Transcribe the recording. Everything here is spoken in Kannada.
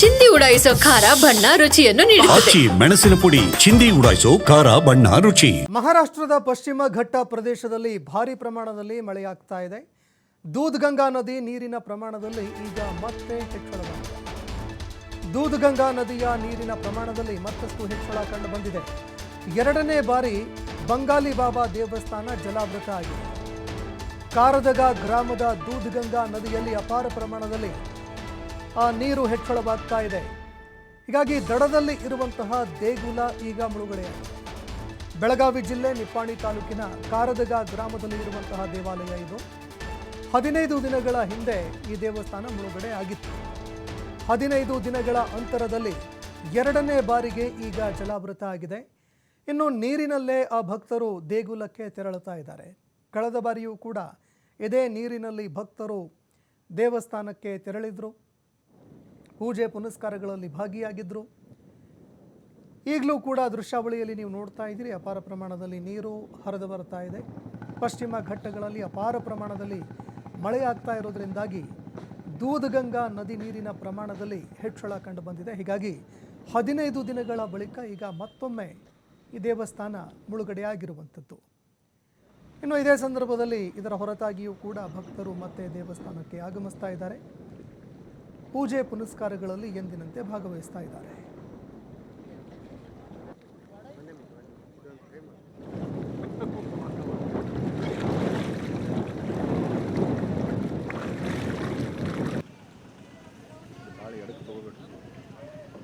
ಚಿಂದಿ ಉಡಾಯಿಸೋ ಖಾರ ಬಣ್ಣ ರುಚಿಯನ್ನು ನೀಡುತ್ತದೆ. ಮೆಣಸಿನ ಪುಡಿ ಚಿಂದಿ ಉಡಾಯಿಸೋ ಖಾರ ಬಣ್ಣ ರುಚಿ. ಮಹಾರಾಷ್ಟ್ರದ ಪಶ್ಚಿಮ ಘಟ್ಟ ಪ್ರದೇಶದಲ್ಲಿ ಭಾರಿ ಪ್ರಮಾಣದಲ್ಲಿ ಮಳೆಯಾಗ್ತಾ ಇದೆ. ದೂದ್ಗಂಗಾ ನದಿ ನೀರಿನ ಪ್ರಮಾಣದಲ್ಲಿ ಈಗ ಮತ್ತೆ ಹೆಚ್ಚಳವಾಗಿದೆ. ದೂದ್ಗಂಗಾ ನದಿಯ ನೀರಿನ ಪ್ರಮಾಣದಲ್ಲಿ ಮತ್ತಷ್ಟು ಹೆಚ್ಚಳ ಕಂಡು ಬಂದಿದೆ. ಎರಡನೇ ಬಾರಿ ಬಂಗಾಲಿ ಬಾಬಾ ದೇವಸ್ಥಾನ ಜಲಾವೃತ ಆಗಿದೆ. ಕಾರದಗ ಗ್ರಾಮದ ದೂದ್ಗಂಗಾ ನದಿಯಲ್ಲಿ ಅಪಾರ ಪ್ರಮಾಣದಲ್ಲಿ ನೀರು ಹೆಚ್ಚಳವಾಗ್ತಾ ಇದೆ. ಹೀಗಾಗಿ ದಡದಲ್ಲಿ ಇರುವಂತಹ ದೇಗುಲ ಈಗ ಮುಳುಗಡೆಯಾಗಿದೆ. ಬೆಳಗಾವಿ ಜಿಲ್ಲೆ ನಿಪ್ಪಾಣಿ ತಾಲೂಕಿನ ಕಾರದಗ ಗ್ರಾಮದಲ್ಲಿ ಇರುವಂತಹ ದೇವಾಲಯ ಇದು. 15 ದಿನಗಳ ಹಿಂದೆ ಈ ದೇವಸ್ಥಾನ ಮುಳುಗಡೆ ಆಗಿತ್ತು. 15 ದಿನಗಳ ಅಂತರದಲ್ಲಿ ಎರಡನೇ ಬಾರಿಗೆ ಈಗ ಜಲಾವೃತ ಆಗಿದೆ. ಇನ್ನು ನೀರಿನಲ್ಲೇ ಆ ಭಕ್ತರು ದೇಗುಲಕ್ಕೆ ತೆರಳುತ್ತಾ ಇದ್ದಾರೆ. ಕಳೆದ ಬಾರಿಯೂ ಕೂಡ ಇದೇ ನೀರಿನಲ್ಲಿ ಭಕ್ತರು ದೇವಸ್ಥಾನಕ್ಕೆ ತೆರಳಿದ್ರು, ಪೂಜೆ ಪುನಸ್ಕಾರಗಳಲ್ಲಿ ಭಾಗಿಯಾಗಿದ್ದರು. ಈಗಲೂ ಕೂಡ ದೃಶ್ಯಾವಳಿಯಲ್ಲಿ ನೀವು ನೋಡ್ತಾ ಇದ್ದೀರಿ, ಅಪಾರ ಪ್ರಮಾಣದಲ್ಲಿ ನೀರು ಹರಿದು ಬರ್ತಾ ಇದೆ. ಪಶ್ಚಿಮ ಘಟ್ಟಗಳಲ್ಲಿ ಅಪಾರ ಪ್ರಮಾಣದಲ್ಲಿ ಮಳೆಯಾಗ್ತಾ ಇರೋದರಿಂದಾಗಿ ದೂದ್ಗಂಗಾ ನದಿ ನೀರಿನ ಪ್ರಮಾಣದಲ್ಲಿ ಹೆಚ್ಚಳ ಕಂಡು ಬಂದಿದೆ. ಹೀಗಾಗಿ 15 ದಿನಗಳ ಬಳಿಕ ಈಗ ಮತ್ತೊಮ್ಮೆ ಈ ದೇವಸ್ಥಾನ ಮುಳುಗಡೆಯಾಗಿರುವಂಥದ್ದು. ಇನ್ನು ಇದೇ ಸಂದರ್ಭದಲ್ಲಿ ಇದರ ಹೊರತಾಗಿಯೂ ಕೂಡ ಭಕ್ತರು ಮತ್ತೆ ದೇವಸ್ಥಾನಕ್ಕೆ ಆಗಮಿಸ್ತಾ ಇದ್ದಾರೆ. ಪೂಜೆ ಪುನಸ್ಕಾರಗಳಲ್ಲಿ ಎಂದಿನಂತೆ ಭಾಗವಹಿಸ್ತಾ ಇದ್ದಾರೆ.